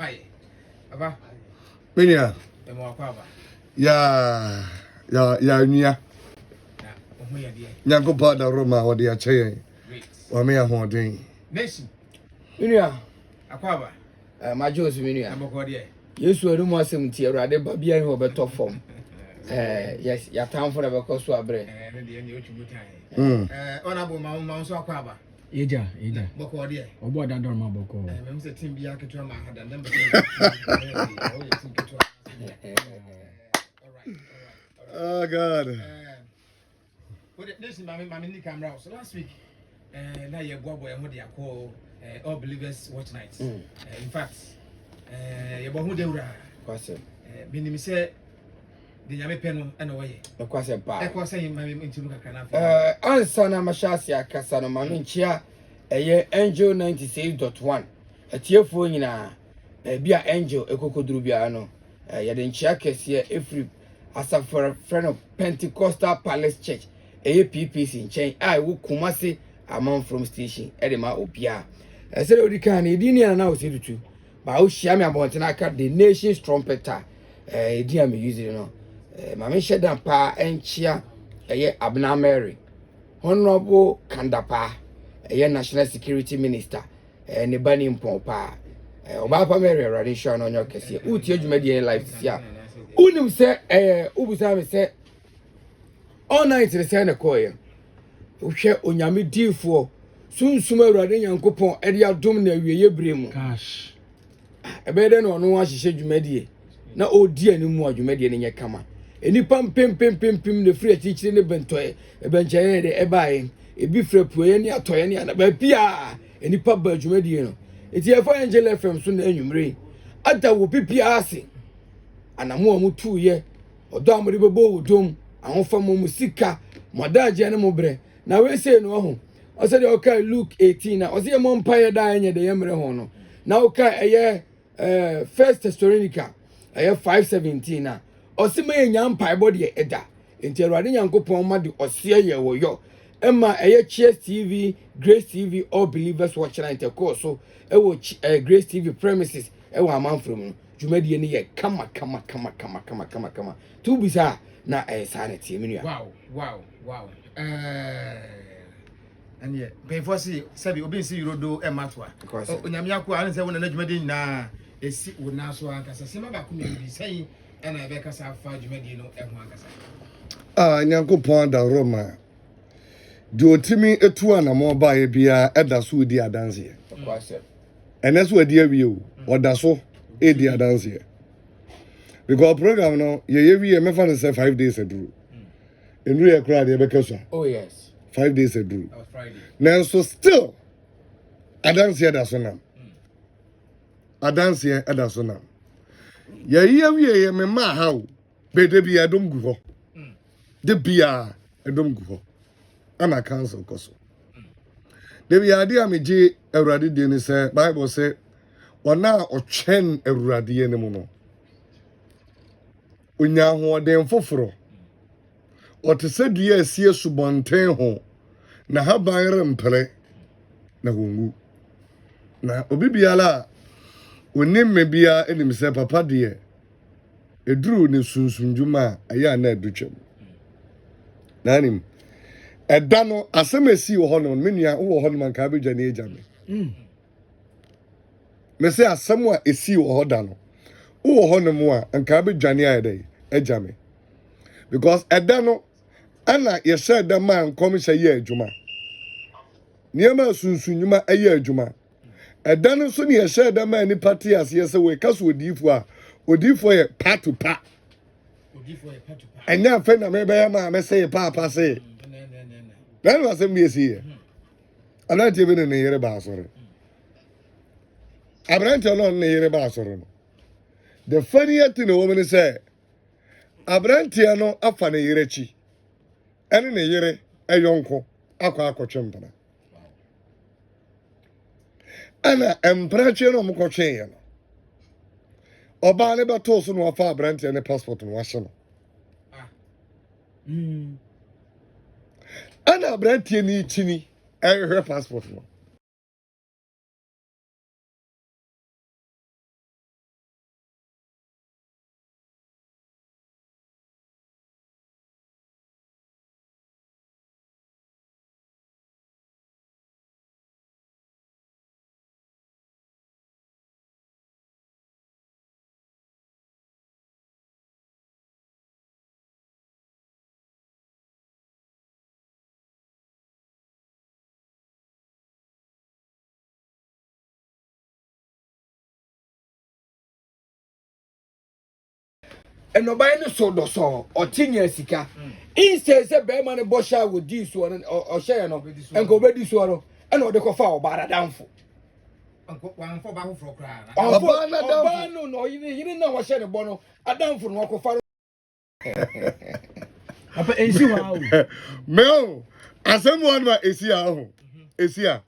Aye. Aba. Minia. Emo akwaba. Ya nya. Na, omo ya die. Nyanko pa da Roma odi a cheye. Great. Wa me ahoden. Nation. Minia. Akwaba. Majos minia. Aboko die. Yesu erumu asem ti Awurade ba bia ho beto fom. Yes, ya time for the because so abre. Ne die ne ochubutan. Honorable ma so akwaba. Eja. Boko die. Obo da dorma boko. Me say team bia keto ma hada dem be. Oh God. What nation mama ni camera. So last week na ye bobo e ho de akọ all believers watch night. In fact ye bo ho de wura. Kwase. Binim say de nyame pɛ no na wɔyɛ. Kwase pa. Ɛkɔ sɛ yɛn mama ntinu kakra na afɛ. Ansa na mashasi akasa no ma no nchia Angel 96.1. Atiefo nyina bia Angel ekokoduru bia no. Ye de nchia kɛse efri asafora friend of Pentecostal Palace Church. PPC nchen wo Kumasi among from station edema opia say odi kan edi ni na o sedutu ba o hia me abonten aka the nation's trumpeter edi am use no ma me shedan pa enchia Abna Mary honorable Kandapa national security minister ne bani mpon pa oba pa Mary radisha no nyo kese uti adwumadi live sia unim se ubusa me se all night the same koye uhwe onyame difo sunsum Awurade Nyankopon ede adom na wieye bremu Cash. Ebede no no ahihye dwumadie na odi animu adwumadie ne nyekama enipa pempempempem ne free achichire ne bentoye ebencheye de ebae ebi free puye ne atoye ne ana ba pia enipa ba adwumadie no eti efa Angel FM so na anwumre ata wo pipia ase anamo amutu ye odo amode bebo wodom ahofa mo musika modaje ne mobre na we say no ho o say okay Luke 18 na o say mo mpaye da anya de yemre ho no na o ka First Thessalonica 5:17 na o say me nya mpaye bo de eda enti Awurade Nyankopon ma de ose ye wo yo emma Cheers TV, Grace TV, all believers watching intercourse so wo Grace TV premises wo amanfrom no dwumadi ne ye kama tu bisa na sanity menua wow and yeah before see sabi obi see Eurodo e matwa onyame akwa ane se wona na dwumadi na esi wona so ankasa sema ba ko me bi sai na be kasa afa dwumadi no e ho ankasa Nyankopon da Roma. De otimi etu anamo ba ye bia eda so di adanse. kwase Ene so adi awie o. Oda so e di adanse. Because program no ye wie me fa no say 5 days ago. Enru ye kra de be kaso. oh yes 5 days ago. Friday Nanso still adanse da so nam. Adanse da so nam. Ye wie ye me ma ha o. Be de bia dom gu ho. De bia edom gu ho. Ana cancel koso. De bia de ameje Awurade de ni say Bible say ona otwen Awurade ye ne mu no. Onya ho den foforo. Otese dua asie subonten ho. Na haban rempere na hongu. Na obi biala onim me bia enim se papa de eduru ne sunsunjuma aya na edutwem. Na anim eda no asemesi wo hono menua wo hono man ka bedwa ne eja me. Me se asem a esi wo hoda no. Wo hono mu a nka bedwa ne ayede eja me. Because eda no ana ye said the man come say ye adwuma. Niema sunsunjuma aye adwuma. Eda no so ne ye said the man ni party as ye say we kaso odifo ye part to part. Enya fe na me be ya ma me say papa say. That was a me see. Ana tie be ne yere ba asore. Abrante no ne yere ba asore no. The funniest thing the woman say Abrante no afa ne yere chi. Ene ne yere eyonko akwa akotwempana. Ana emprache no mkotwe ye no. Oba ne beto so no afa Abrante ne passport no wahye no. Ana Abrante ni chini ehwe passport no. and no by any sort of so or 10 years sika. Instead, say Bearman and Bosha with this one or share no and go ready swallow and or the coffee about a downfall. One for Bahu for cry. No, you didn't know what share a bono, a downfall, walk of fire. Mel, as someone is here, is here.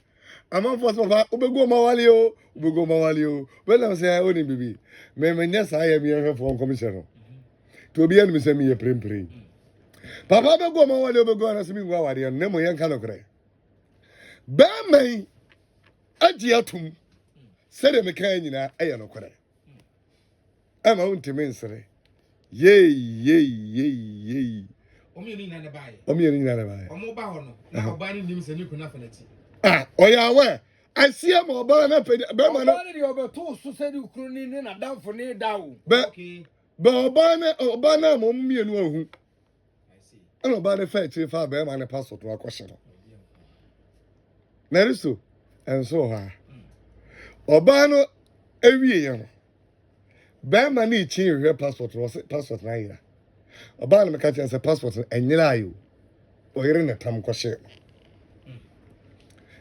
I'm on first of all, Ubego Mawalio. Well, I say I only be. Yes, I am here for commissioner. To be enemy, send me a prim. Papa go Mawalio go and ask me why and Nemo Yan Canocre. Bamay Agyapa said a mechanic, I am no correct. I'm on to mention. Yay. Omini na buy. Omobile. Now buying him is a new conaffinity. Ah, oh yeah, where? I see a mobile and Berman over two so said you couldn't in a down for near down. Okay. But Obana, Mommy and who? I see. I know about the fact if I bear my passport to a question. Nerisu, and so ha. Obano, every year. Bear money change your passport was passport na here. Obana me catch say passport and you. Or you're in a time question.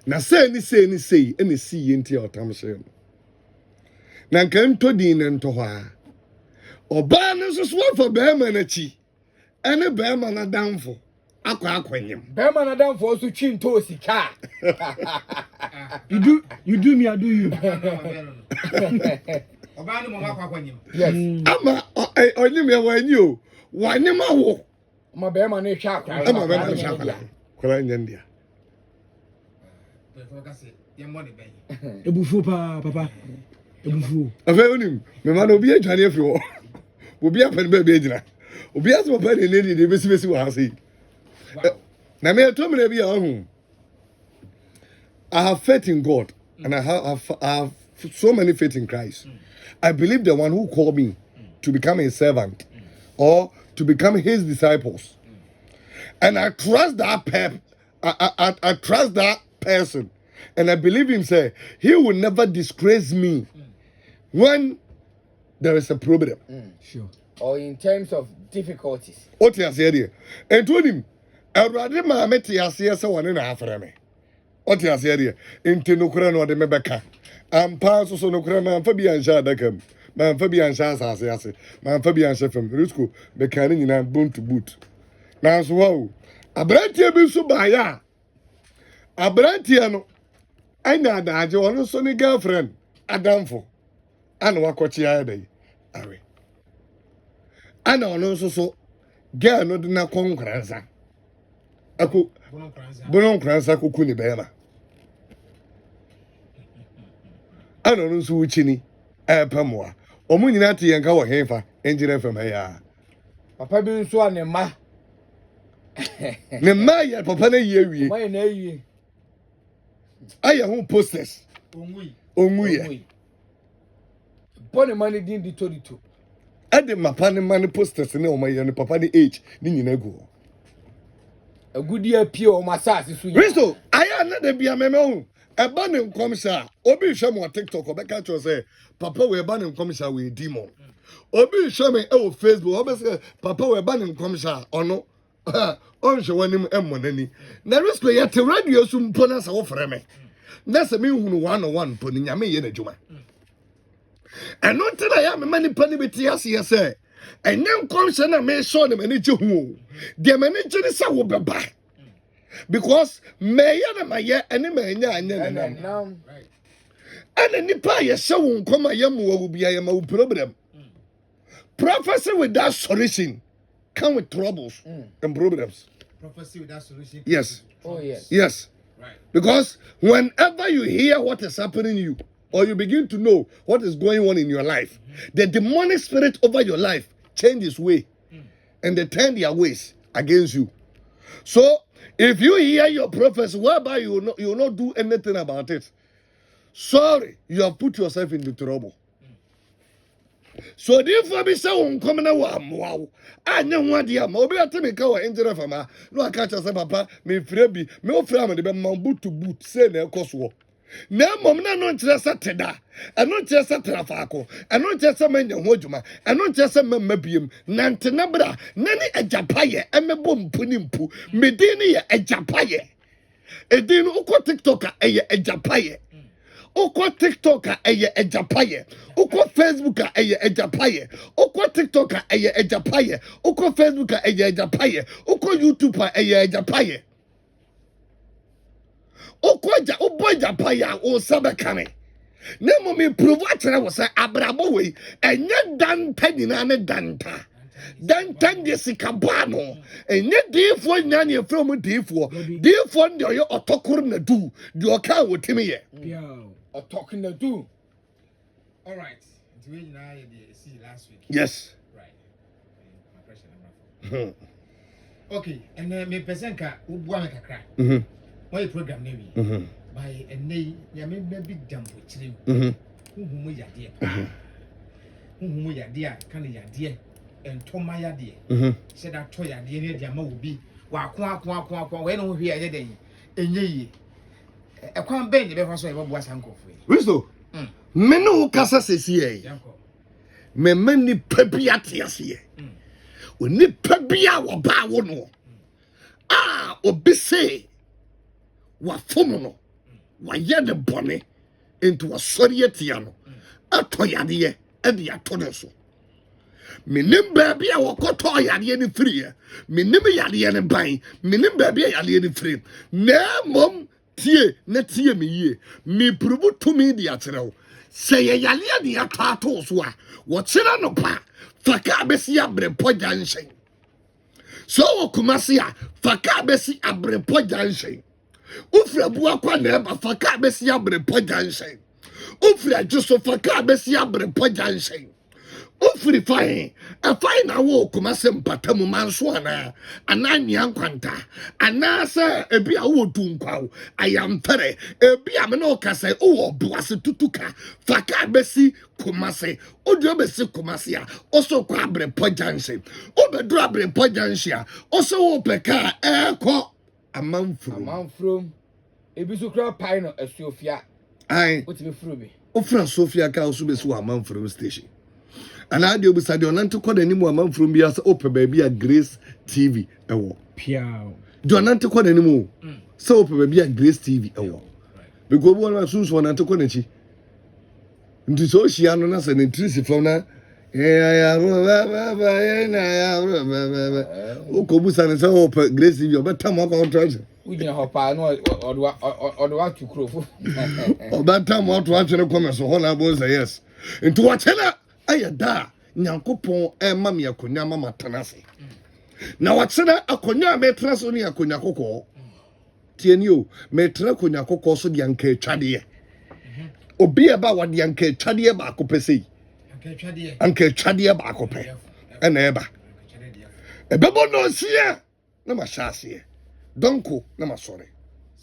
Na say any see into your time shame. Na kan to din nto ha. Obana so swap for bear manachi. Any bear man down for. Aquanyim. Bear man down for so chin to sika. You do me, I do you. Yes. Ama only me when you. Why ne ma wo? My bear man is sharp. I'm a bear sharp. Kola India. Obofour papa. Obofour. Afa onim, me ma no bi adwane afi wo. Obi apan ba bi agina. Obi aso papa ne ne de besi wo hase. Na me to me bi ahun. I have faith in God and I have so many faith in Christ. I believe the one who called me to become a servant or to become his disciples. And I trust that I trust that person. And I believe him say he will never disgrace me when there is a problem. Sure. Or in terms of difficulties. What you say there? And told him, I rather my meti ase se one na afere me. What you say there? Inte no kura no de mebeka. Am pa so no kura na fa bi ansha adakam. Man fa bi ansha asase ase. Man fa bi ansha fam. Risco be kan nyina bone to boot. Na so wo. Abrantie bi so ba ya. Abrantie no anya adaje wono so ni girlfriend adamfo. Ana wakochi ayadai. Are. Ana ono so girl no de na konkransa. Ako bonon kransa ko kuni bema. Ana ono so uchini pamwa. Omu nyina te yanka wo hefa engineer fam ya. Papa bi nso anema. Ne ma ya papa na ye wie. Ma na ye. Aya hu posters. Onwi. Bone mani din di toritu. Ade mapa ne mani posters ne o ma ye ne papa ne age ni nyina go. Agudi apie o masase so. Risto, aya na de bia meme hu. Eba ne nkomsha. Obi hwe mo TikTok obeka cho say papa we eba ne nkomsha we demon. Obi hwe me e o Facebook obi say papa we eba ne nkomsha ono. On hwe wanim emmonani. Na Risto ye te radio so mpo na sa wo frɛ me. Na se me hunu 101 mpo ni nyame ye na dwuma. Eno tira ya me mani pani beti ase ye say enye nkomsha na me show ne mani je hu. De mani je ni sa wo beba. Because me ya na maye ene me nya anya na. Right. Ana nipa ye se wo nkoma ye mo wo bia ye ma wo problem. Prophecy without solution come with troubles and problems. Prophecy without solution. Yes. Oh yes. Yes. Right. Because whenever you hear what is happening to you or you begin to know what is going on in your life, the demonic spirit over your life changes way and they turn their ways against you. So if you hear your prophecy whereby you will not do anything about it, sorry, you have put yourself into trouble. So therefore be say won come na wa amwa anya ho ade am obi ateme ka wa enjere fama no aka cha say papa me frɛ bi me o frɛ am de be man boot to boot say na ekoso na mom na no nkyerɛ sɛ teda ɛno nkyerɛ sɛ trafaako ɛno nkyerɛ sɛ manya ho adwuma ɛno nkyerɛ sɛ mamma biem nante na bra na ne agyapayɛ ɛmɛbɔ mpu ne mpu medin ne yɛ agyapayɛ edin no ukɔ TikTok a ɛyɛ agyapayɛ ukɔ TikTok a ɛyɛ agyapayɛ ukɔ Facebook a ɛyɛ agyapayɛ ukɔ TikTok a ɛyɛ agyapayɛ ukɔ Facebook a ɛyɛ agyapayɛ ukɔ YouTube a ɛyɛ agyapayɛ ukɔ agyapayɛ o sabekane na mo me prove akyerɛ wo sɛ abrabɔ wei ɛnyɛ danta nyinaa ne danta de sikaba no enye diifo nya ne efra mu diifo ne ɔyɛ ɔtɔkoro na du de ɔka wotimi yɛ ɔtɔkoro na du. All right, we now see last week. Yes, right. My question okay, and me person ka ubuwa me kakra why program na wi by eney ya me be dampo chire huhumu yade huhumu yade a kan yade entoma yade se da to yade ne dia ma obi wa ako we no hwe ayɛ den enye yi ekwan ben de be fa so e bobo asankofo Risto me no kasa sesi me mani pabi atiase oni pabi a wo ba wo no obi se wa fono no wa ye de bone into a sorry atia no atoyade ye e de ato so menim baabi a wokoto yade ne firi menim yade ne ban menim baabi a yade ne firi na mom tie na tie me yie me prubu to me di akyerɛw sɛ yɛ yale de atato so a wɔkyerɛ no pa faka besi abrepɔ janhyɛn so wɔ kumase a faka besi abrepɔ janhyɛn ufra bua kwa na ba faka besi abrepɔ janhyɛn ufra adwo faka besi abrepɔ janhyɛn ufiri fine a fine na wo kumase mpatamu manso ana nya nkwanta ana sa ebi a wo dunkwaw ayampere ebi a me no kasa wo boase tutuka faka besi kumase odio besi kumase a oso kwa abrepɔ janhyɛn obedu abrepɔ janhyɛn a oso wo peka ekɔ amanfrom ebi so kra pai no asuofia ai otimi furu bi ofra sofia ka oso besi wo amanfrom station ana de obisa de onante kɔ dani mu amanfrom bi asa ope baabi a Grace TV ɛwɔ piao de onante kɔ dani mu sɛ ope baabi a Grace TV ɛwɔ because one of sunso onante kɔ nachi nti so hia no na sɛ ne trisi fam na o ko busa ne sɛ ope Grace TV obetam akɔ contract ugina hopa no odwa tukrofo obetam oto atwene kɔmɛso hɔ na bo say yes nti wɔkyena ayada nyankopon ema me akonya mama tenase na wɔkyena akonya me traso ni akonya kokɔ tieni o me tra akonya kokɔ so de anka atwade obi eba wode anka atwade ba akopɛsei anka atwade ba akopɛ ɛna eba ebebo no sia na ma hyase donko na ma sɔre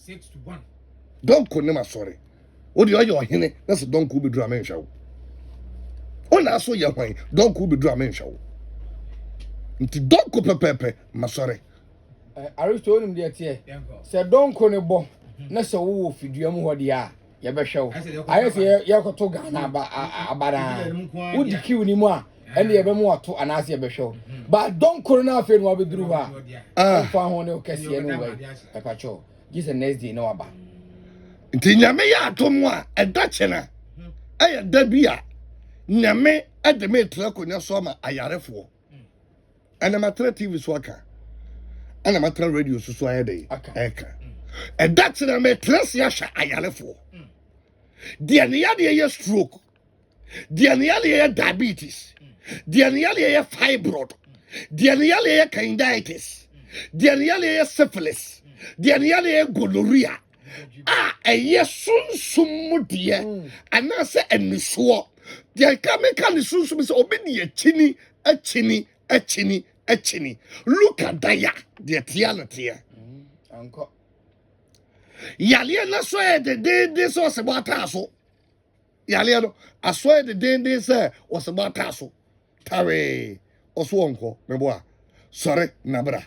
6-1 donko na ma sɔre odi ɔyɛ ɔhene na se donko be dura men hwawo ona so ye hwan donko be dura men hwawo nti donko pepepe masɔre aristo onim de tie se donko ne bo na se wo fidua mu hɔ de a ye bɛhwɛ wo ayɛ se ye kɔto Ghana abara wodi kiw ni mu a ɛne ye bɛ mu ato anase ye bɛhwɛ wo ba donko na afɛ no abeduru ha fa ho ne kɛse no wai pepacho gise next day na waba nti nyame ya atom a ɛda kyena ɛyɛ da bi a nyame ademe tra konya so ma ayarefo ana matra TV so aka ana matra radio so ayɛ dey eka ɛda kyena me tra se ahwa ayarefo de ne yade ye stroke de ne yade ye diabetes de ne yade ye fibroid de ne yade ye candidiasis de ne yade ye syphilis de ne yade ye gonorrhea ɛyɛ sunsum de ana se eniso de kameka ne sunsum se obi ne achini look at daya de tialite anko yale na so e de so se bota so yale no aso e de se o se bota so tare oso onko mebo a sore nabra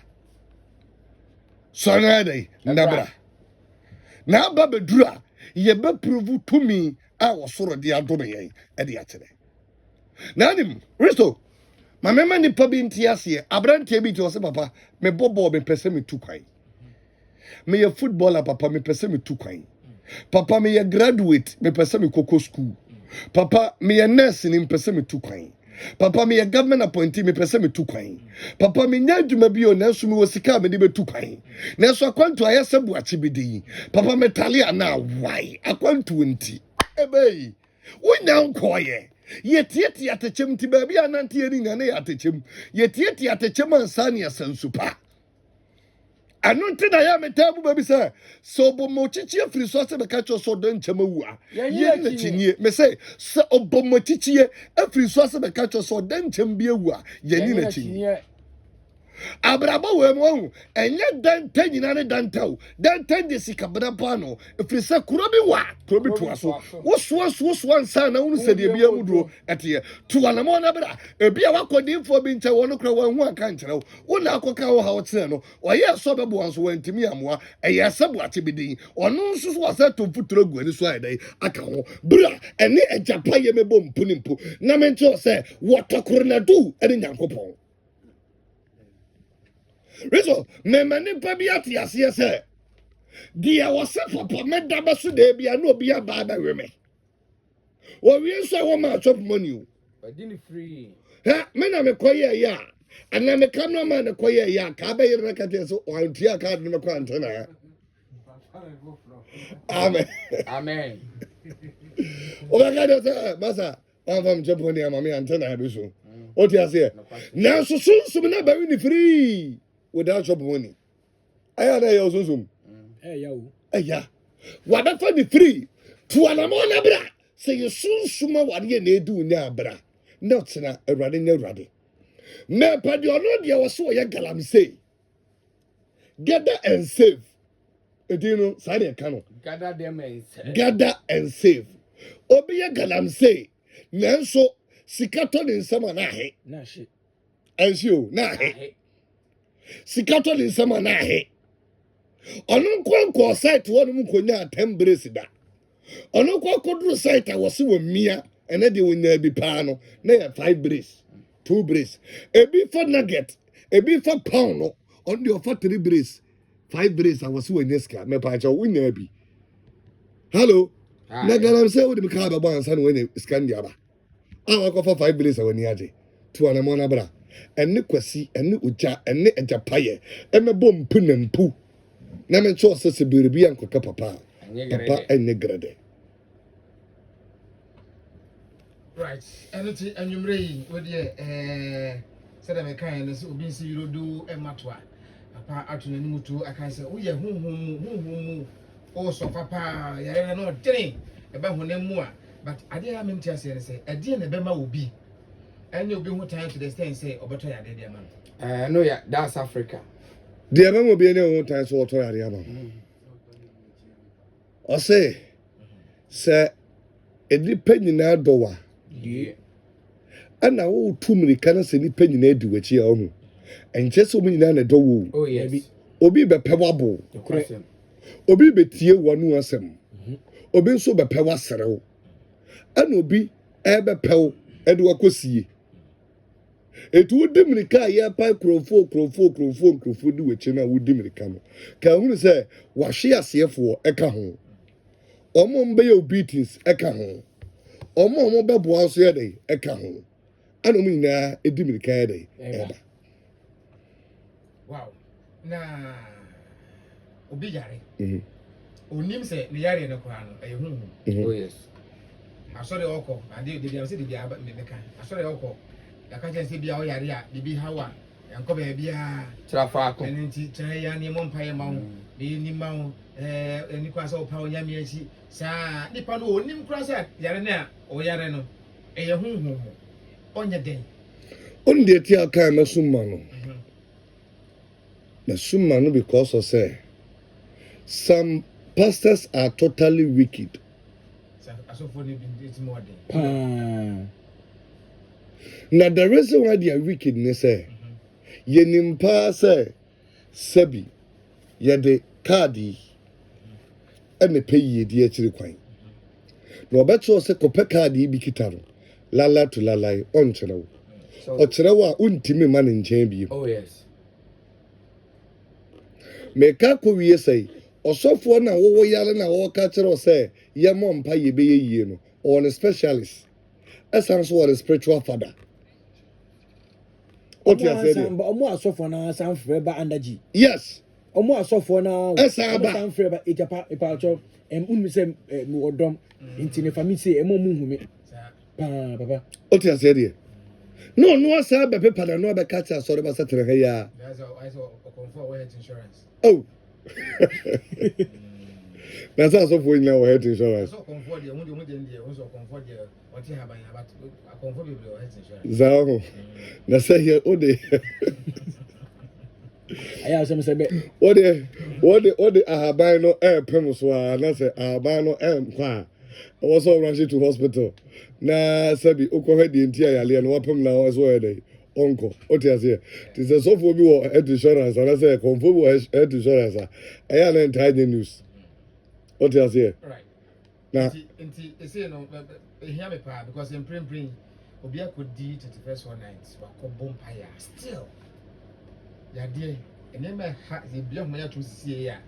sore dey nabra na ba bedura ye be prove to me a wosoro de adome yen e de akyere na anim risto ma mema ni pa bi ntiase abrantie bi ti o se papa me bobo me pese me tu kwan me ye footballer papa me pese me tu kwan papa me ye graduate me pese me koko school papa me ye nurse ni pese me tu kwan papa me ye government appointee me pese me tu kwan papa me nya adwuma bi o na so me wosika me de be tu kwan na so akwanto ayese bu achi bi di papa me tale ana why akwanto nti ebei wonya nkoye yetieti atechem ti baabi anante yeri ngane atechem yetieti atechem ansani asansupa anunti na ya metabu baby say so bomochichi afiri so ase beka cho so don chamawu ye na chinye me say so obomochichi afiri so ase beka cho so don chambi awu ye ni na chinye abraba we mo enye dan tanyina ne dan taw dan tan de sikabra pa no afiri se kuro bi to aso wo nsa na unu se de bia muduro ete to anamo na bra e bia wakodimfo bi nche wono kra wan hu aka nkyerɛ wo na akoka wo ha wo tene no oye so bebo anso wantimi amoa eye asabu ate bidin ono nso so wasa to futuro gu ani so ayedai aka ho bra ene Agyapa ye mebo mpunimpu na mento se wotokoro na du ene nyankopɔn Riso, me mani pabi ati asiye se. Dia wase papa me daba su de bia no bia baba weme. Wo wi so wo ma chop money o. Badini free. Ha, me na me koye ya. Ana me cameraman na koye ya. Ka ba yire kate so o antia ka de me kwa antena. Amen. Amen. O ga ga de masa, am chop money am me antena bi so. O ti ase. Na so sunsun na ba wi ni free. Without job money. Aya na yo sunsun. Aya. Wada fa ni free. To anamo na bra. Say you sunsuma wade na edu nya bra. Not na erade nya erade. Me pa di ono dia wo so ye galamsey. Gather and save. Edino say dey kan no. Gather them and save. Gather and save. Obi ye galamsey. Nanso sikato ni nsema na he. Na she. Ensio na he. Sikato ni nsema na he. Ono nkwanko site wonu mkonya 10 brace da. Ono kwa kodru site a wose wo mia ene de wonya bi pa no na ya 5 brace, 2 brace. Ebi for nugget, ebi for pound no, on the for 3 brace, 5 brace a wose wonya ska me pa cha wonya bi. Hello. Na garam se wo de ka ba ban san wonya ska ndia ba. Ah ko for 5 brace a wonya age. To anamo na bra. Ene kwasi, ene uja, ene Agyapa ye. Emebo mpu na mpu. Na me cho se biribi ankoka papa. Papa ene grade. Right. Anything enyumre yi we de said me kan na se obi nsi yirodu ematwa. Papa atuna ni mutu aka se wo ye hunhum o so papa yare na odene e ba honem mu a but ade ya menti ase ne se ade na be ma obi ene obi hu time to the extent say obeto ya de man. No yeah, that's Africa. Dia ma mo bi ene hu time so oto yare ama. O se edi penyina dowa. Yeah. Ana wo tumri kana se ni penyina edi wachi ya ohu. Enche so munyina na dowo. Oh yes. Obi be pewabo. Obi be tie wanu asem. Obi nso be pewa serew. Ana obi ebe pew edu akosie. Etu wodimirika ya pa krofo di wachi na wodimirika no. Ka hunu se wahwe asefo eka ho. Omo mbe ya obedience eka ho. Omo be boa so yede eka ho. Ana mu nyina edimirika yede eba. Wow. Na obi yare. Onim se ne yare ne kwa no e hunhum. Oh yes. Asore oko ade de bia se de bia me meka. Asore oko yaka je se bia o yare a bibi hawa yanko ba bia Trafa ko. enti tran ya ne mo mpaye ma ho. Bi ni ma ho eni kwa se o pa onya mi achi sa nipa no onim kura se yare na o yare no e ye hunhum. Onye den. On de ti aka na summa no. Na summa no because of say some pastors are totally wicked. So for ni it's more den. Now the reason why they are wicked is say yenimpa say sebi yede kadi ɛna pɛ yie di akyiri kwan na ɔbɛkyerɛw sɛ kɔpɛ kaadi bi kita no lala to lalae ɔnkyerɛw ɔkyerɛw a wontimi ma ne nkyɛn bio Oh yes. meka kɔ wie sɛ ɔsɔfoɔ na wɔwɔ yare na wɔka kyerɛw sɛ yɛmɔ mpa yɛbɛyɛ yie no ɔwɔ ne specialist ɛsan so wɔ ne spiritual father o ti ase de ọmọ asọfọ na san frɛ ba andaji yes ọmọ asọfọ na ɛsan ba san frɛ ba Agyapa ipatɔ unu sɛ mi wɔ dɔm nti ne fami se ɛmɔ mu hu mi paa papa o ti ase de no ɔno asa bɛpɛ pada no ɔbɛka kyerɛ asɔre ba sɛ tere ha yi a oh na sɛ asɔfoɔ nyinaa wɔ health insurance saa ho na sɛ yɛ wode ayɛ asɛm sɛ bɛ wode ahaban no ɛɛpem so a na sɛ ahaban no ɛnkɔ a ɛwɔ sɛ ɔrahye to hospital na sɛbi wokɔhwɛ deɛ nti a yɛaleɛ no wapem na ɛsɛ ɔyɛ dɛ ɔnkɔ wote aseɛ nti sɛ sɔfoɔ bi wɔ health insurance anasɛ kɔmfoɔ bi wɔ health insurance a ɛyɛ a na ntaa nyɛ news wote aseɛ na nti ɛsɛ no ɛhia me paa because mprempren obi akɔdi 31st one night wakɔbɔ mpayɛ still yadeɛ ɛnɛma ha yɛbia ho yɛato sisie a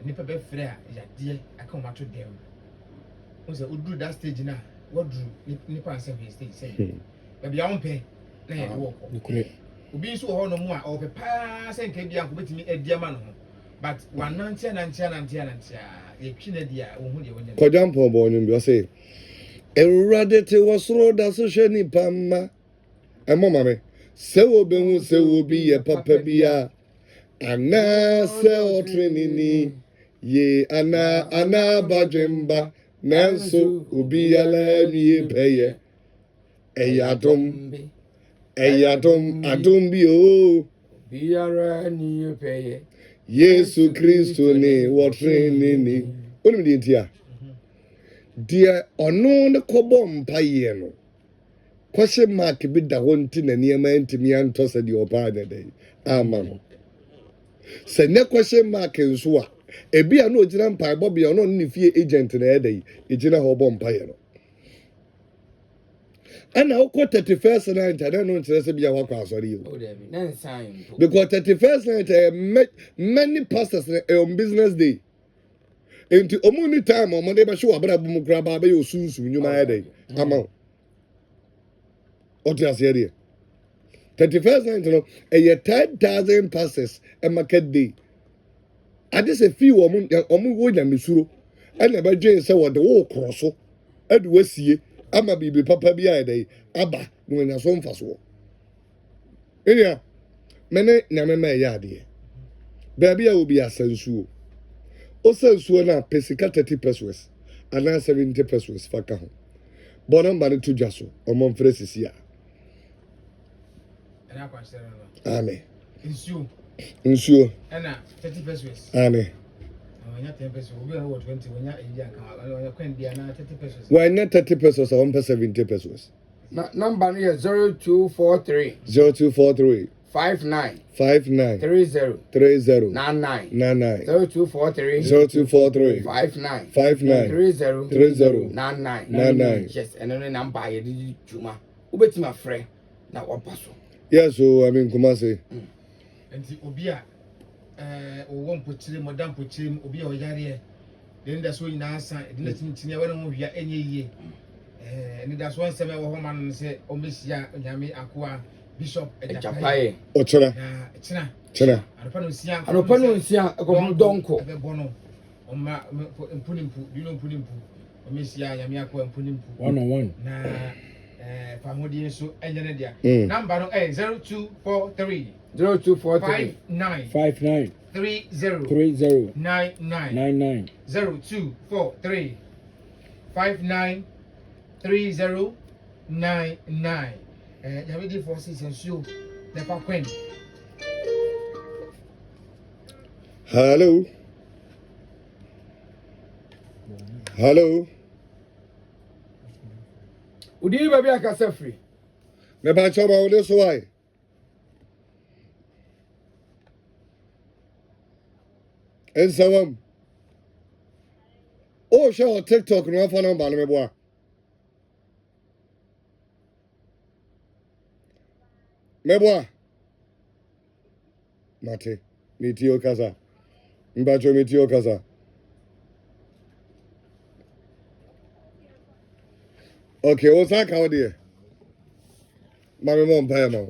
nnipa bɛfrɛ a yadeɛ aka wɔn ato dɛm wo sɛ woduru that stage no a waduru nnipa ansɛ hwɛ stage sɛ baabi a wompɛ na yɛde wɔkɔ obi nso wɔ hɔ no mu a ɔpɛ paa sɛ nka bia nkɔbɛtumi adi ama no ho but wanante a yɛtwi na di a wohu deɛ wɔnyɛ kɔgya mpɔbɔ no bi ɔse awurade te wɔ soro da so hwɛ nipa mma ɛmɔ ma me sɛ wobɛhu sɛ wobi yɛ papa bi a anaa sɛ ɔtrenini ye anaa badwemba nanso obiara nie pɛyɛ ɛyɛ adom bi o Biara nie pɛyɛ Yesu Kristo ne wɔtrenini onim deɛ nti a deɛ ɔno ne kɔbɔ mpayɛ no kɔhyɛ mark bi da hɔ nti na nneɛma ntumi antɔ sɛ deɛ ɔpaa ne dɛ ama no sɛ ne kɔhyɛ mark nso a ebi a na ogyina mpaebɔ bea ɔno ne fie agent na ɛda yi egyina hɔ bɔ mpayɛ no ɛna wokɔ 31st night a no nkyerɛ sɛ bia wakɔ asɔre yi o because 31st night many pastors on business day nti ɔmo ni time ɔmo de bɛhwɛ w'abrabɔ mu koraa baa bɛyɛ osunsun nnwuma ayɛ dɛ ama wo ɔte aseɛ deɛ 31st night no ɛyɛ 10,000 pastors market day ade sɛ fii ɔmo wɔ nyamesuro ɛna ɛbɛdwen sɛ wɔde wo korɔ so ɛde wasie ama biribi papa bi ayɛ dɛ aba na wɔnya so mfa soɔ ɛnua mene nyame ma ɛyɛ adeɛ baabi a obi asa nsuo osa nsuo na pesika 30 pesos anaa 70 pesos fa ka ho bɔ namba no to dwa so ɔmo mfrɛ sisi a amen nsuo ɛna 30 pesos amen wɔnya 10 pesos obi a wɔ 20 wɔnya ɛyi aka wɔnya kwan dia na 30 pesos wɔnya 30 pesos a wɔmpɛ 70 pesos number no yɛ 0243 59 30 99 0243 59 30 99 yes ɛno ne number a yɛde di dwuma wobɛtumi afrɛ na wɔba so yes so I mean Kumasi nti obi a ɔwɔ mpɔkyerɛ mu ɔda mpɔkyerɛ mu obi a ɔyareɛ deɛ nida so nyinaa sa ɛde na tinitini ɛwɔ ne ho hwia ɛnyɛ yie nida so nsɛm ɛwɔ hɔ ma no sɛ ɔmmɛhyia nyame akoa bishop Agyapa ɔkyerɛ kyerɛ anɔpa no nsia ɛkɔm dɔnkɔ ɛbɛbɔ no ɔma mpunimpu dino mpunimpu ɔmmɛhyia nyame akoa mpunimpu 1-on-1 na famodi nso ɛnyɛ ne dia number no 0243 59 30 99 0243 59 30 99 Yamidi for season show never queen. Hello Udi baby akasa free me ba choma wo de so why ensawam Oh, show TikTok no fa number no me boa. Me boa. Mate. Mitio kasa. Mbacho mitio kasa. Okay, what's that how there? Mama mom pa ma.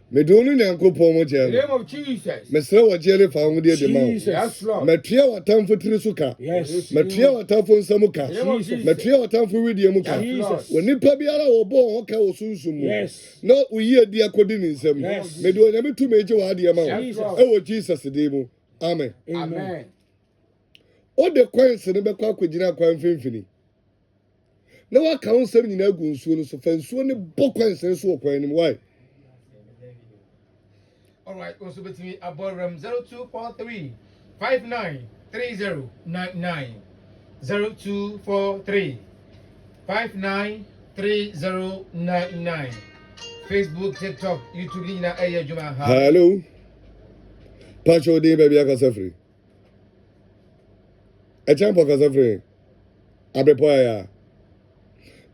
Me do no nyankopon mo je. In the name of Jesus. Me sere wo jele fa ho de de ma. Yes, Lord. Me tua watam fotiri suka. Yes. Me tua watam fo nsamuka. Jesus. Me tua watam fo widie muka. Jesus. Wo nipa biara wo bo ho ka wo sunsun mu. Yes. No uyi adi akodi ni nsam. Yes. Me do nyame tu meje wa ade ma. Jesus. E wo Jesus de mu. Amen. Amen. O de kwanse ne be kwa kwagina kwan finfini. Na wa ka nsam nyina gu nsuo no so fa nsuo ne bo kwanse so wo kwan ni why? All right, also between Aboram 0243 593099 0243 593099 Facebook, TikTok, YouTube, Nina Aya Juma. Hello. Pacho de baby akasa free. E champo akasa free. Abepo ya.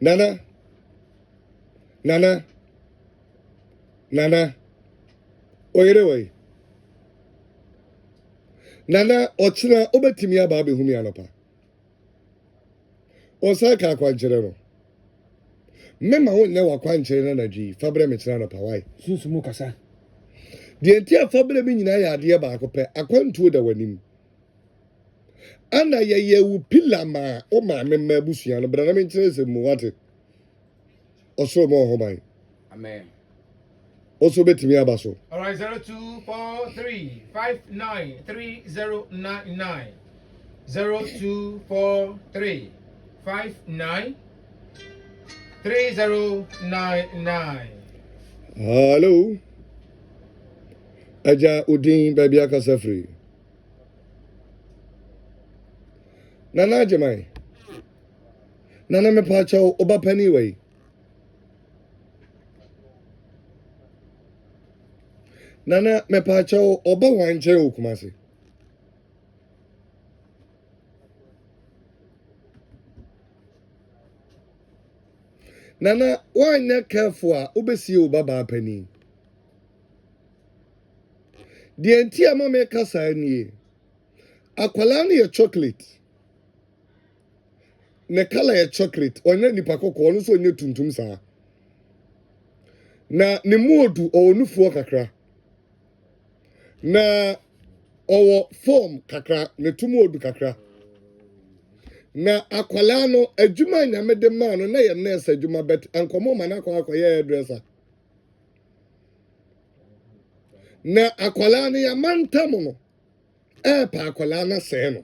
Nana. Oyereway. Nana ochina obetimi aba be humi anopa. Osaka kwanchere no. Mema wo ne wa kwanchere na ji fabre me kira anopa why? Sunsumu kasa. Die ntia fabre me nyina ya ade ba akopɛ akwantuo da wanim. Ana ye wu pilama o ma me mabusua no bra na me kire se mu wate. Osoro mo ho ban. Amen. Also betimi aba so. All right, 0243 593099 0243 593099. Hello. Aja udin baby akasa free. Nana Jamai. Nana me pacho oba penny way. Nana me pacho oba wanche ukumasi. Nana why not careful ubesi oba ba penny. The entire mama kasa ni. Akwala ni chocolate. Ne color ya chocolate onye nipa kokko onu so onye tuntum saa na ne muodu onufuo kakra na owo form kakra ne tumuodu kakra na akwala no adwuma nyame de ma no na ye nurse adwuma bet ankomo ma na akoye dresser na akwala no ya mantam no pa akwala na se no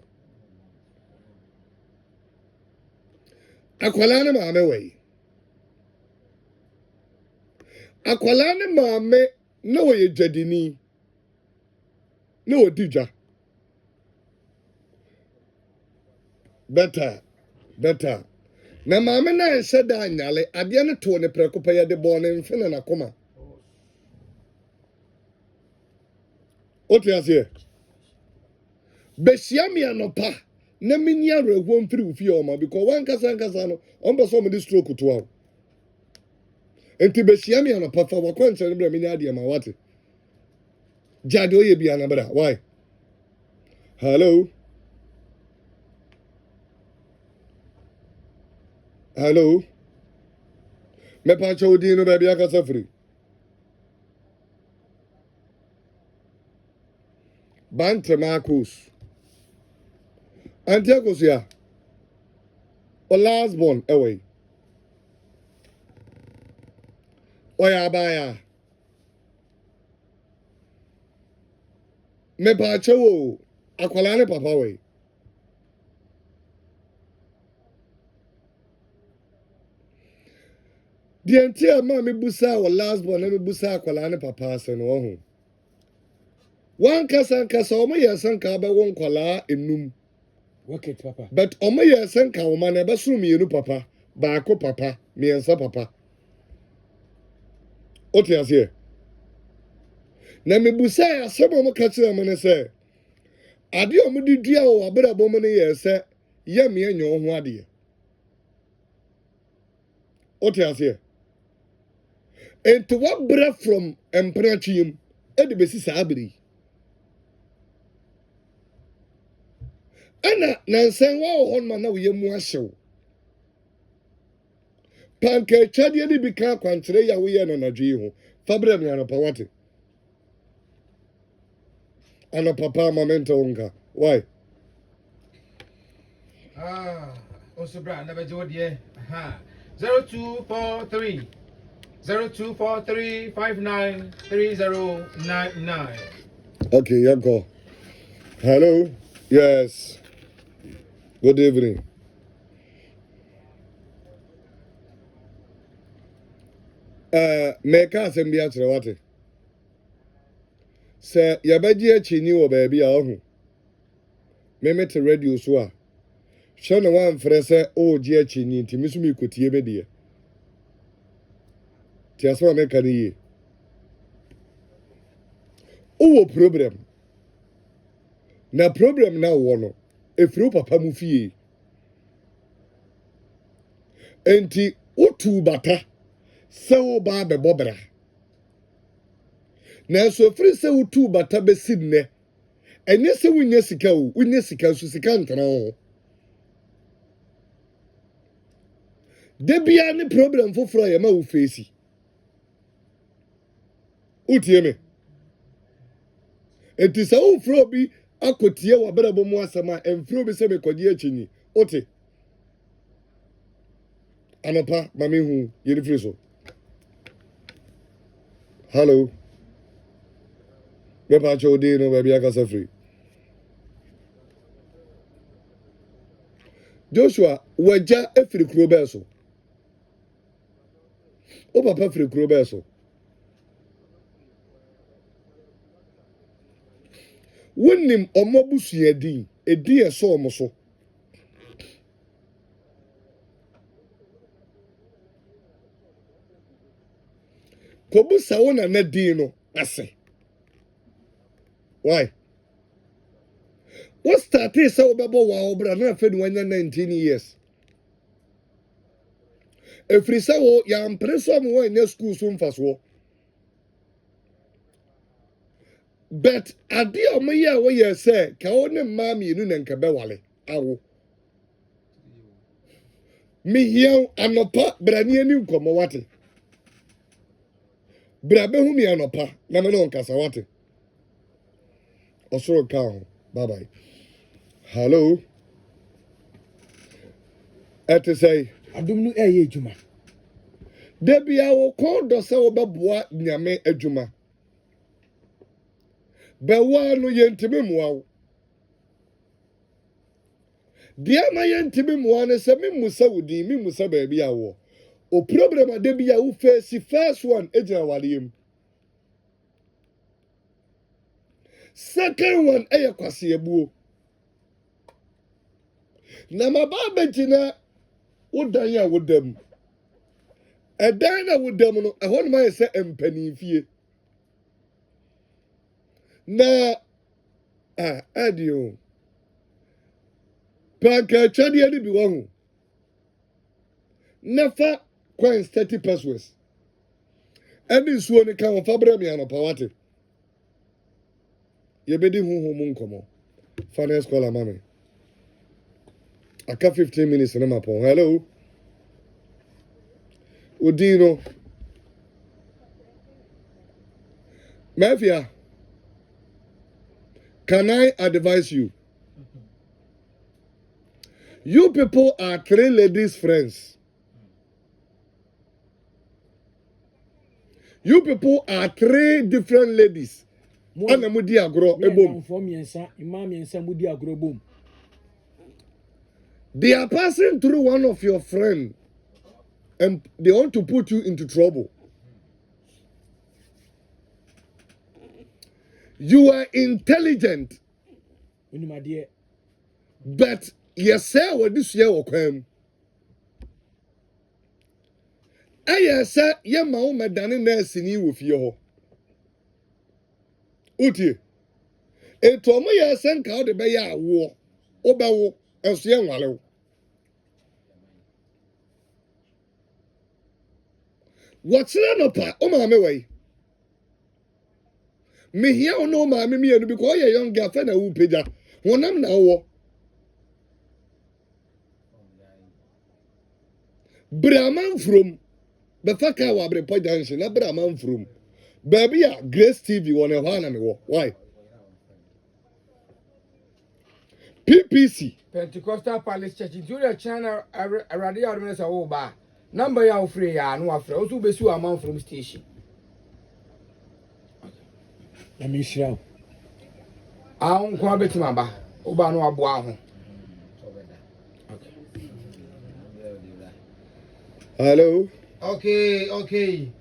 akwala ne maame wei akwala ne maame na wo ye dwadini na wo didwa better na maame na ense da anyale ade ne to ne prekopa ye de bo ne mfe na koma otiasie besiami anopa na minya rewo mfiri ufie o ma because one kasa no on be so me di stroke to am enti besiami anopa fa wakwanche ne bra minya ade ma wate jade oye bia na bra why hello me pa chodi no baby akasa free Bantre Marcus Antiochia or last born away. Oya baya. Me pacho akwalane papa way. The entire mammy busa or last born me busa akwalane papa sen wo. One kasa omo yesanka ba won kwala enum. Okay, papa. But omo yesanka o ma na ba so mienu papa, baako papa, miensa papa. Otiasie. Na mebusa asem omo ka kire mo ne se ade omo di dua o abrabom ne ye se ye me enyo ho ade o te ase enti what bra from emprechium e de besi saabiri ana nansen wa ho ma na wo ye mu ahyew panka chade ni bi ka kwankyere ya wo ye no nadwe ho fabra mi anopa wate anopa pa momento onka why also bra never do it 0243 0243593099. okay yeah go hello yes good evening make us and be at what say yabaji achini wo baby a ohu me mete radio so a hwe no wan frɛ sɛ o ji achini ntimi so mi kotie be de ti aso me kan yi o problem na problem na wo no efiri papa mu fie enti otu bata sɛ wo ba bɛbɔ bra na so efiri sɛ wotu bata bɛsi nnɛ ɛnyɛ sɛ wonya sika o wonya sika so sika ntana ho de bia ne problem foforo yɛ ma wo face utie me enti sɛ wo fro bi akotie wa brabo mu asɛm a emfro bi sɛ me kɔgye akyini ote anapa mame hu yɛre firi so hello me pa chodi no baby akasa free Joshua waja efiri kuro bɛ so o papa firi kuro bɛ so wonim omobusua din edi eso omo so kobusa wona na din no ase why what started so bebo wa obra na fe no 19 years efiri sa wo ya mpreso mo wa school so mfaso but ade omo ye a wo ye say ka wo ne mami nu na nka be wale awo mi hian anopa brani ani nkomo wate bra be hu mi anopa na me no nkasa wate osoro ka ho bye bye hello ete say adom no ɛyɛ adwuma de bia wo kon do se wo beboa nyame adwuma be wa no yentime muawo dia ma yentime muawo ne se me musa wudi me musa ba bia wo o problem ade bia wo face first one ejina waliem second one eye kwase ebuo na mababa jina wodan ya wodam edan na wodam no ehon ma yese empanimfie na adio panka chade ani bi wo nefa coins 30 pesos ani suo ne kan fa mi anopa wate ye bedi huhu mu nkomo finance call mama aka 15 minutes na mapon hello Odino Mafia, can I advise you? You people are 3 ladies friends. You people are 3 different ladies. Ana mudi agro ebom. They are passing through one of your friends and they want to put you into trouble. You are intelligent. But yes, sir, what this year will come. Yes, sir, your mom, Madame Nassini with you. Uti. A Tomo, yes, and called the Bayer war. Obawo. ɛso yɛ nwale wɔkyerɛ no pa o maame wɔ mehia wo no maame mienu because ɔyɛ young girl fɛ na wo pagya honam na wɔ Brahman from bɛfa ka wɔ abrepɔ junction na Brahman from baabi a Grace TV wɔ ne hɔ na me wɔ why PPC Pentecostal Palace Church nti wo China awurade ya ɔdom sɛ wo ba number ya wo free ya no afrɛ wo so besi wo aman from station na me hyira wo ahụ nkwa betim aba ụba anụ abụọ ahụ hello okay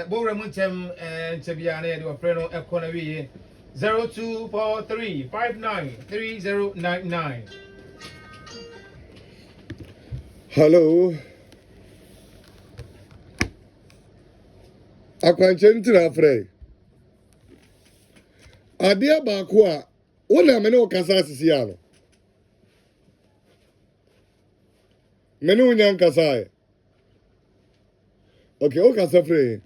bowre mu ntem ntebia na yɛde wɔfrɛ no ɛkɔ na wiye 0243593099 hello akwankyɛ ntira frɛ adeɛ baako a wona me ne wo kasa asisi ya no me ne wo nya nkasa okay wo kasa frɛ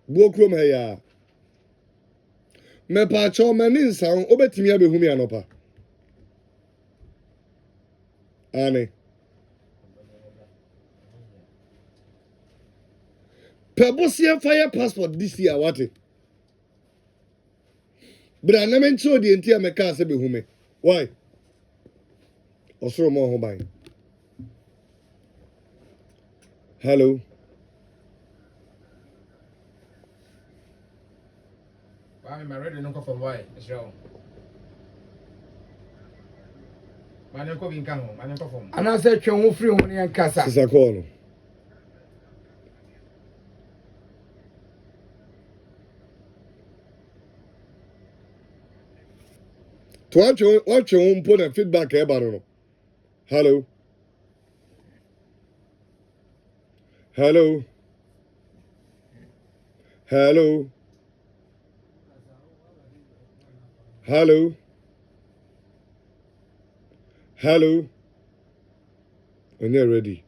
buo kurom ha ya me pa cho me ne nsan obetimi abehu me anopa ane Pebosia fire passport this year what Bra na men cho di enti ameka se behu me why osoro mo ho ban hello I'm ready to go from why Israel Mane ko bin kan ho mane ko from ana sɛ twɛn ho firi ho ne nkasa sisa call to watch your put a feedback no hello hello hello hello hello when you're ready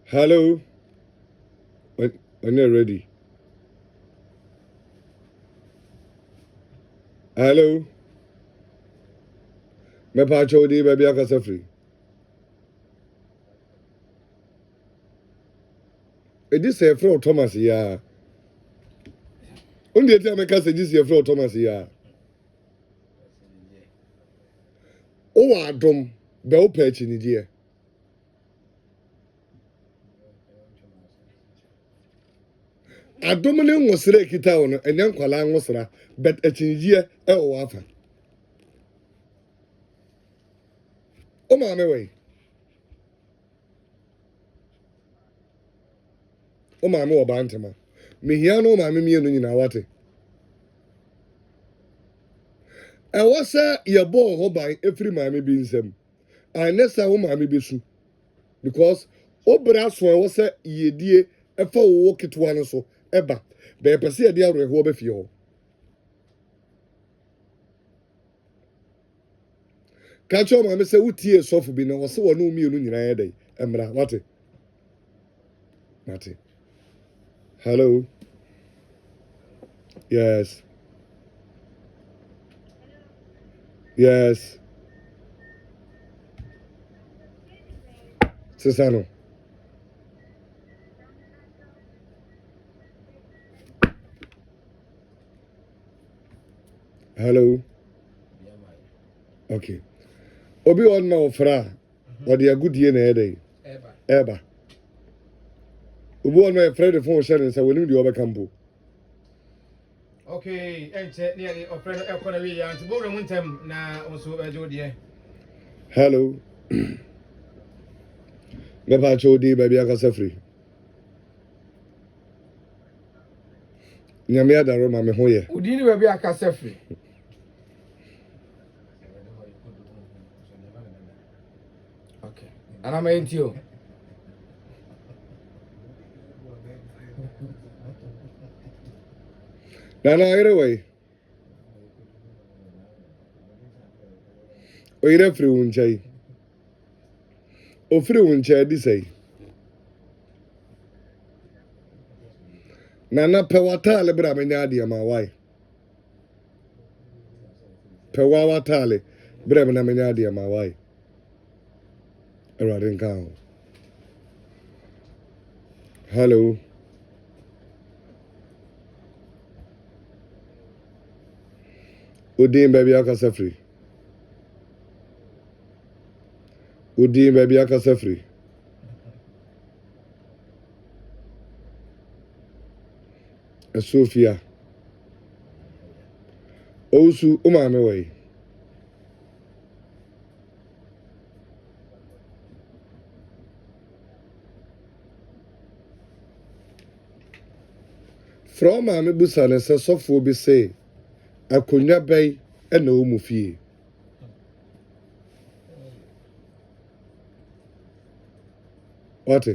hello when you're ready hello me pa chodi baby akasa free edi say from Thomas ya undi eti ameka say this from Thomas ya o wa adom be o pa chi ni die adom ne nwosere kita wo no enye nkwala nwosera but echinjie e o afa o ma me we o ma me wo ba ntema me hia no ma me mienu nyina wate e wasa ye bo ho ban efiri ma me bi nsem anesa wo ma me besu because obra so e wasa yedie efa wo kitwa no so eba be pese ye dia reho be fie ho kacho ma me se wutie sofu bi na wo se wo no mienu nyina ye dai emra wate mate hello yes yes Sisano hello okay obi on na ofra o de agudie na ede eba obi on na friend phone share nsa woni de obekambo okay enche nearly offer ekona wi ya nti bowre mu ntem na oso ejo de hello me pa chodi baby akasa free nyame adaro ma me hoye udi ni baabi akasa firi okay ana ma ntio na ere way oyire free wo nchai o free wo nchai di sei na pewatale bra menya ade ma wai pewatale bra menya ade ma wai erade nka ho hello Udin baby akasa free. Udin baby akasa free. Sophia. Osu umame way. From mame busa ne se sofo bi say akonya bay na o mu fie. What?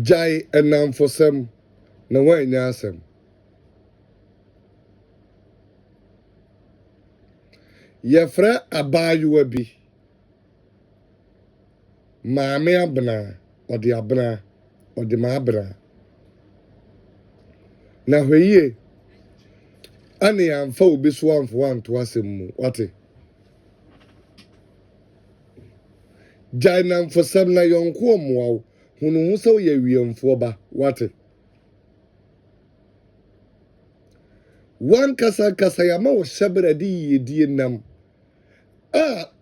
Jai enam for some na wan nya asem. Yefra abayuwa bi. Maame abna odi abna odi ma abna. Na hweye ani amfa obi so amfo anto asem mu. What? Jai nam for some na yonko omoa hunu hu so ye wiemfo ba. What? One kasa ya ma wo hyebra di yedie nam.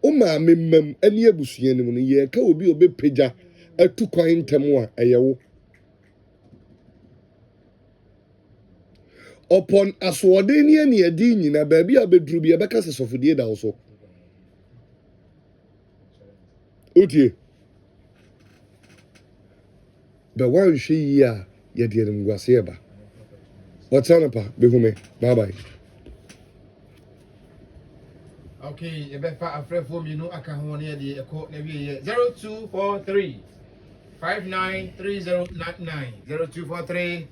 O ma memmam ani abusua nim no ye ka obi obepeja atu kwan ntam a eyewo. Upon aswode ni ani adi nyina ba bia beduru bia beka sesofodie da wo so. Otie. Ba wan hwe yi a ye de nim gwase eba. What's on pa behume. Bye bye. Okay, you better a friend for me. No, I can't hold near the code. 0243 593099 0243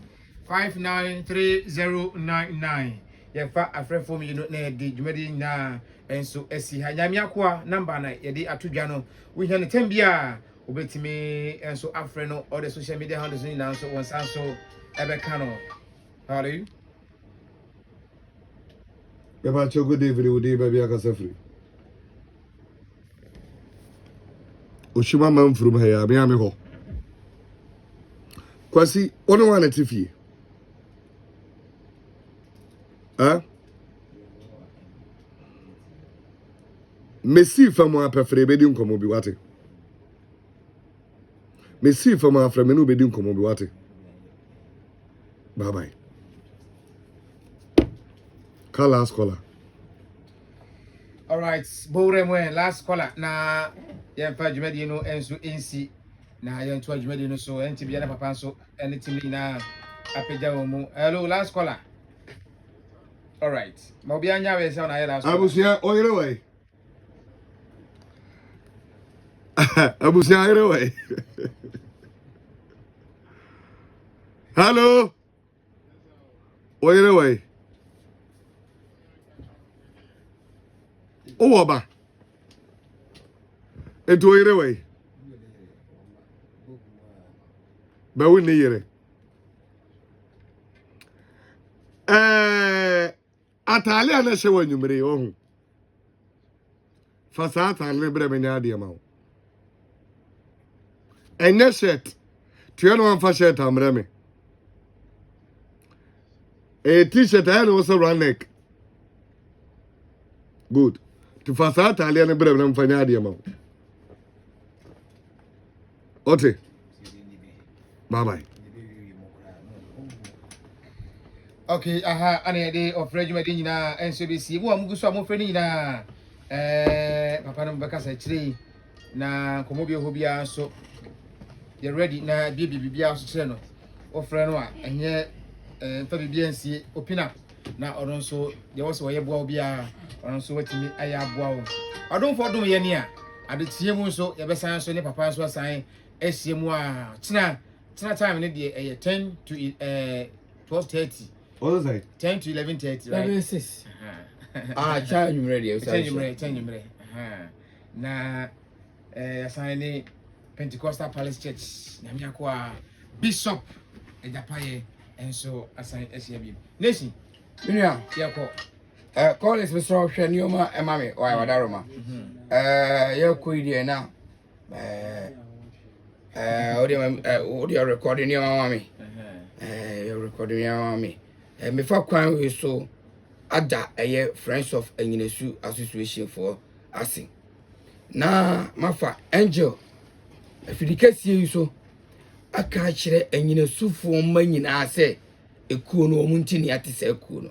593099. Yeah, a friend for me. You know, the Jumedi na and so esi hanyamiakwa number na yedi atudwano. We can tembia obetimi and so afreno all the social media handles now so once so ebekano. How are you? Beba chogo David udi baby akasa free. Oshima man from here me ame ho. Kwasi ono wana tifie. Messi famo apefre bedi nkomo bi wate. Messi famo afre menu bedi nkomo bi wate. Bye bye. Last caller. All right, Boremwe, last caller. Na yeah, pa Jumedi no enso NC. Na yeah, to Jumedi no so NTB na papa so anything na apeja omu. Hello, last caller. All right. Mobi anya we say na here last. Abusia oyere way. Abusia oyere way. Hello. Oyere way. Oba. Eto oyere way. Ba we ne yere. Atale ana hye wanyumre ohun. Fasa atale bre menya ade ma wo. Enye shirt. Tuye no amfa shirt amre me. T-shirt ayi no so run neck. Good. To fasa atale na bre menya mfanya ade ma wo. Ote. Bye bye. Okay, aha, ane de ofre Jumedi nyina enso be si. Mo amugu so amofre nyina papa no beka sa chire na komo bi ho bia so you ready na bibia so chire no ofre no a enye fa bibia nsie opina na ono so de wo so ye boa bia ono so watimi aya boa wo odon fo dom ye ne a ade tie mu so ye besan so ne papa so asan esie mu a tina time ne de 10 to 12:30. What was that? 10 to 11:30, right? 6. cha nwumre de Chanjumre. Na asane Pentecostal Palace Church nyamia kwa Bishop Agyapa ye enso asane asia bi. Nation. Minia. Yako. Call is Mr. Shanioma Emami or Wadaroma. You're queer now. Audio recording your mammy. You're recording your mammy. Before crime, we saw Ada a Friends of Enginesu Association for Assing. Na Mafa Angel. If you can see you so, I catch it and you know, so for money. I say, a kuno muntini at this kuno.